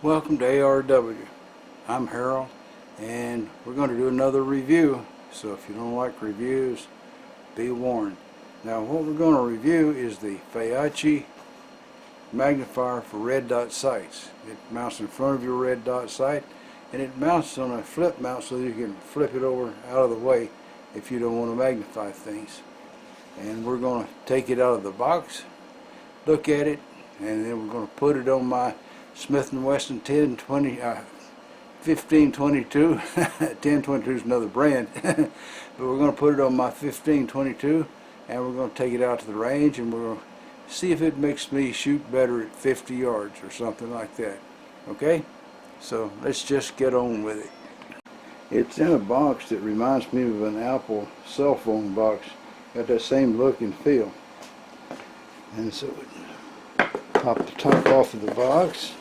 Welcome to ARW. I'm Harold, and we're going to do another review. So if you don't like reviews, be warned. Now what we're going to review is the Feyachi magnifier for red dot sights. It mounts in front of your red dot sight, and it mounts on a flip mount so that you can flip it over out of the way if you don't want to magnify things. And we're going to take it out of the box, look at it, and then we're going to put it on my Smith & Wesson 1522. 1022 is another brand. But we're going to put it on my 1522, and we're going to take it out to the range, and we're going to see if it makes me shoot better at 50 yards or something like that. Okay? So let's just get on with it. It's in a box that reminds me of an Apple cell phone box. Got that same look and feel. And so pop the top off of the box.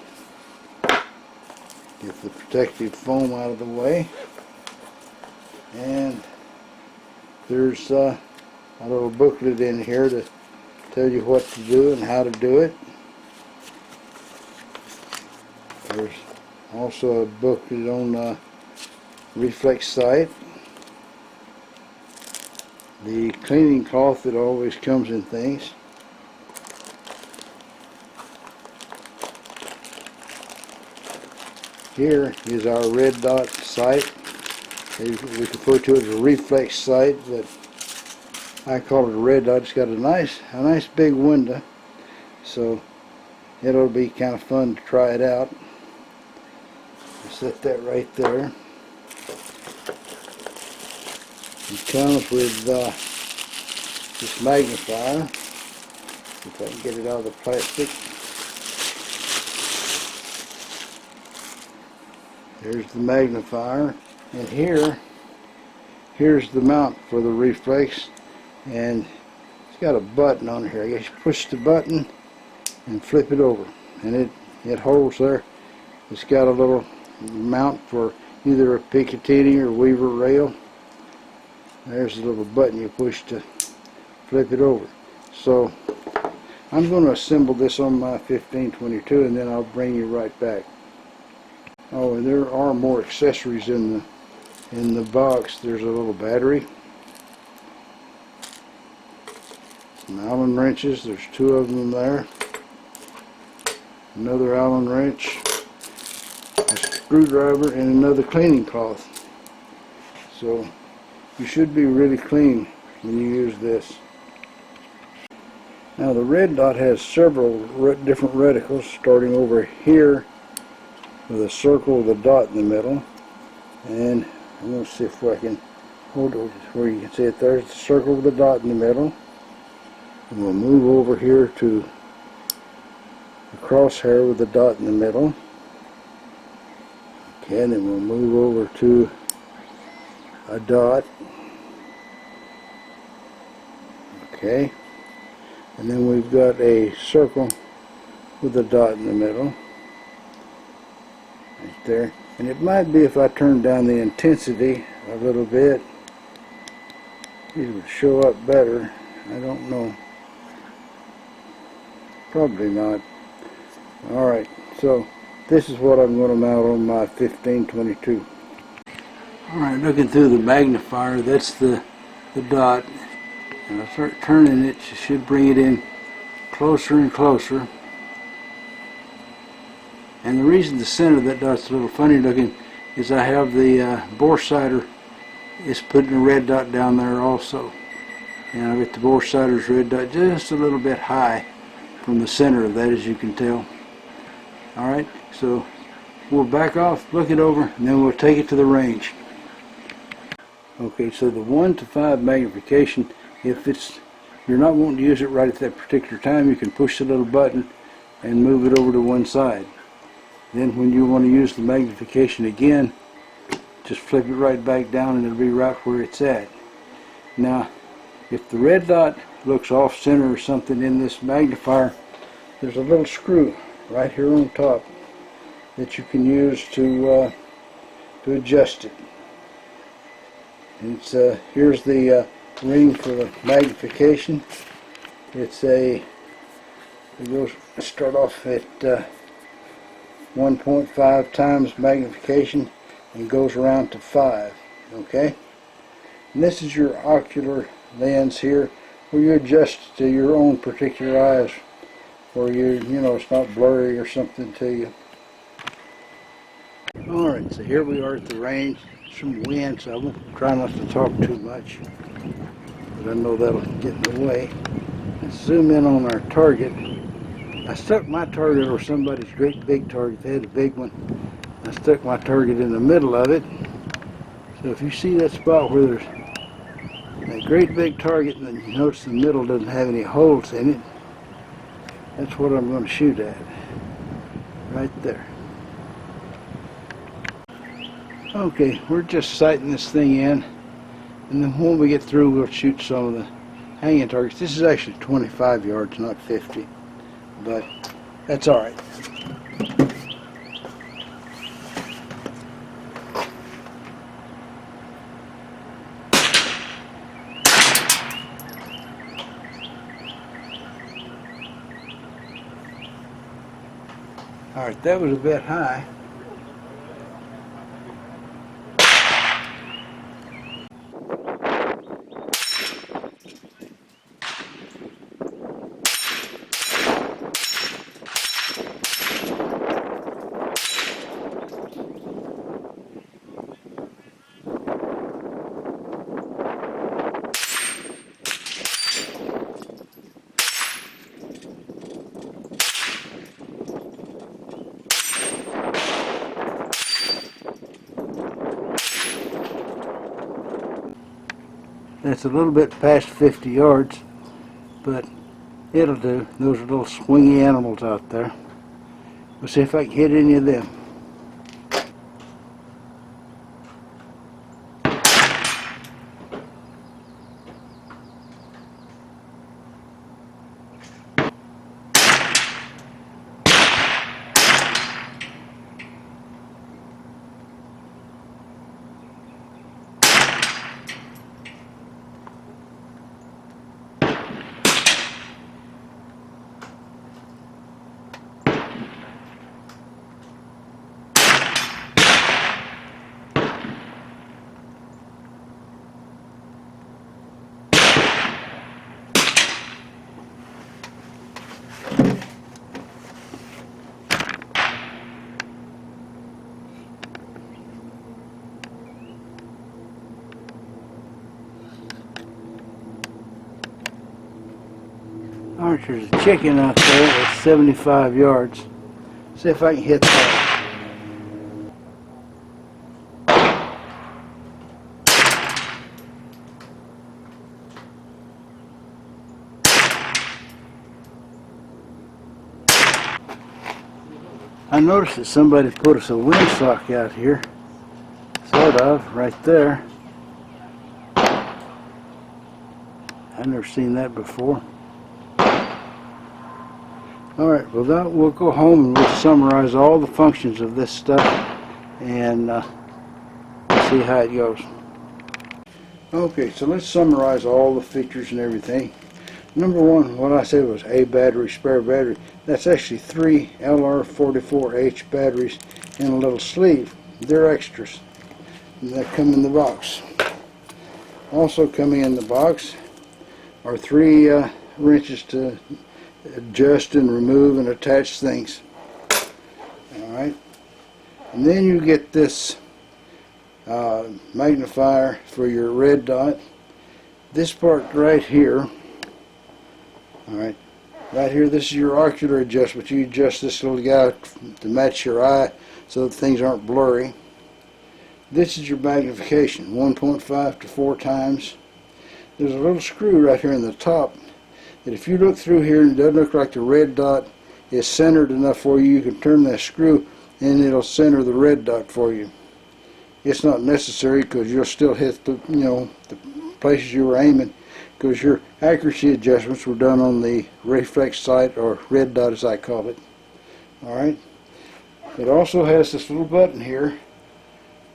Get the protective foam out of the way, and there's a little booklet in here to tell you what to do and how to do it. There's also a booklet on reflex sight, the cleaning cloth that always comes in things. Here is our red dot sight. We refer to it as a reflex sight, but I call it a red dot. It's got a nice big window, so it'll be kind of fun to try it out. I'll set that right there. It comes with this magnifier. If I can get it out of the plastic. There's the magnifier, and here's the mount for the reflex, and it's got a button on here. I guess you push the button and flip it over, and it holds there. It's got a little mount for either a Picatinny or Weaver rail. There's the little button you push to flip it over. So I'm going to assemble this on my 1522, and then I'll bring you right back. Oh, and there are more accessories in the box. There's a little battery, some Allen wrenches. There's 2 of them there. Another Allen wrench, a screwdriver, and another cleaning cloth. So you should be really clean when you use this. Now the red dot has several different reticles, starting over here with a circle with a dot in the middle, and I'm going to see if I can hold it where you can see it. There's the circle with a dot in the middle, and we'll move over here to the crosshair with a dot in the middle. Okay, and then we'll move over to a dot. Okay, and then we've got a circle with a dot in the middle. Right there, and it might be if I turn down the intensity a little bit, it would show up better. I don't know. Probably not. Alright, so this is what I'm going to mount on my 1522. Alright, looking through the magnifier, that's the dot, and I'll start turning it. You should bring it in closer and closer. And the reason the center of that dot's a little funny looking is I have the bore sighter is putting a red dot down there also. And I've got the bore sighter's red dot just a little bit high from the center of that, as you can tell. Alright, so we'll back off, look it over, and then we'll take it to the range. Okay, so the 1 to 5 magnification, if you're not wanting to use it right at that particular time, you can push the little button and move it over to one side. Then when you want to use the magnification again, just flip it right back down and it'll be right where it's at. Now, if the red dot looks off center or something in this magnifier, there's a little screw right here on top that you can use to adjust it. And it's here's the ring for the magnification. It goes start off at 1.5 times magnification and goes around to 5. Okay? And this is your ocular lens here, where you adjust to your own particular eyes, where you know, it's not blurry or something to you. Alright, so here we are at the range. Some wind, so I won't try not to talk too much, but I know that'll get in the way. Let's zoom in on our target. I stuck my target over somebody's great big target. They had a big one. I stuck my target in the middle of it. So if you see that spot where there's a great big target and then you notice the middle doesn't have any holes in it, that's what I'm going to shoot at. Right there. Okay, we're just sighting this thing in, and then when we get through we'll shoot some of the hanging targets. This is actually 25 yards, not 50, but that's alright. Alright, that was a bit high. That's a little bit past 50 yards, but it'll do. Those are little swingy animals out there. We'll see if I can hit any of them. Alright, there's a chicken out there at 75 yards. See if I can hit that. I noticed that somebody put us a windsock out here. Sort of, right there. I've never seen that before. Alright, well that, we'll go home and we'll summarize all the functions of this stuff and see how it goes. Okay, so let's summarize all the features and everything. Number one, what I said was a battery, spare battery. That's actually 3 LR44H batteries in a little sleeve. They're extras. And they come in the box. Also coming in the box are 3 wrenches to adjust and remove and attach things. Alright, and then you get this magnifier for your red dot. This part right here, alright, right here, this is your ocular adjustment. You adjust this little guy to match your eye so that things aren't blurry. This is your magnification, 1.5 to 4 times. There's a little screw right here in the top that if you look through here and it doesn't look like the red dot is centered enough for you, you can turn that screw and it'll center the red dot for you. It's not necessary because you'll still hit the, the places you were aiming, because your accuracy adjustments were done on the reflex sight, or red dot as I call it. Alright. It also has this little button here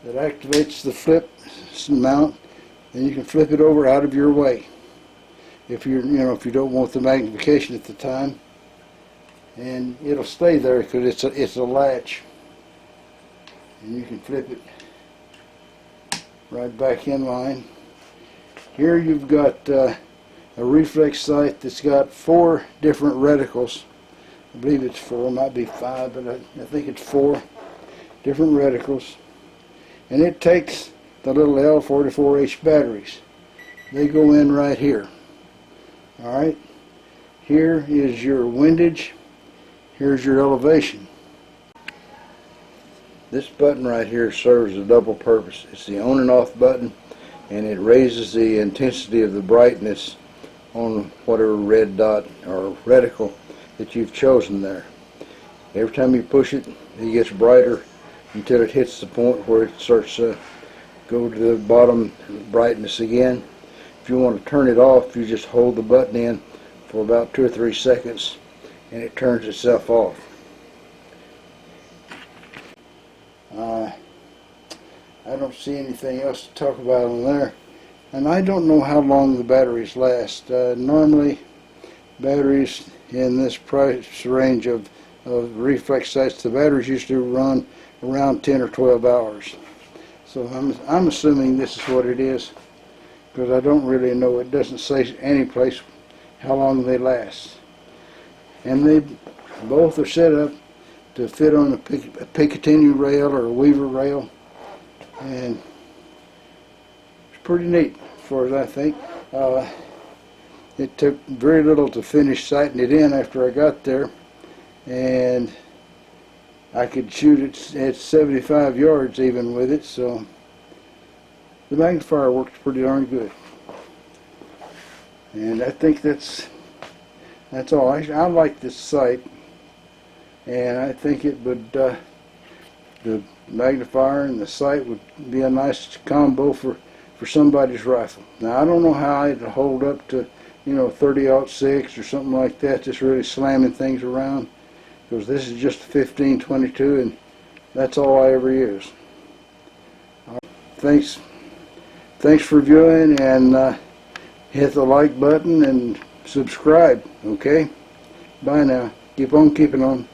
that activates the flip mount, and you can flip it over out of your way if you're, if you don't want the magnification at the time, and it'll stay there because it's a latch. and you can flip it right back in line. Here you've got a reflex sight that's got 4 different reticles. I believe it's 4, might be 5, but I think it's 4 different reticles. And it takes the little L44H batteries. They go in right here. Alright, here is your windage, here's your elevation. This button right here serves a double purpose. It's the on and off button, and it raises the intensity of the brightness on whatever red dot or reticle that you've chosen there. Every time you push it, it gets brighter until it hits the point where it starts to go to the bottom brightness again. If you want to turn it off, you just hold the button in for about 2 or 3 seconds and it turns itself off. I don't see anything else to talk about on there, and I don't know how long the batteries last. Normally batteries in this price range of reflex sights, the batteries used to run around 10 or 12 hours. So I'm assuming this is what it is, because I don't really know. It doesn't say any place how long they last. And they both are set up to fit on a Picatinny rail or a Weaver rail, and it's pretty neat as far as I think. It took very little to finish sighting it in after I got there, and I could shoot it at 75 yards even with it, so the magnifier works pretty darn good. And I think that's all. I like this sight, and I think it would, the magnifier and the sight would be a nice combo for somebody's rifle. Now I don't know how it'll hold up to, 30-06 or something like that, just really slamming things around, because this is just a 15-22 and that's all I ever use. Thanks for viewing, and hit the like button and subscribe. Okay, bye now. Keep on keeping on.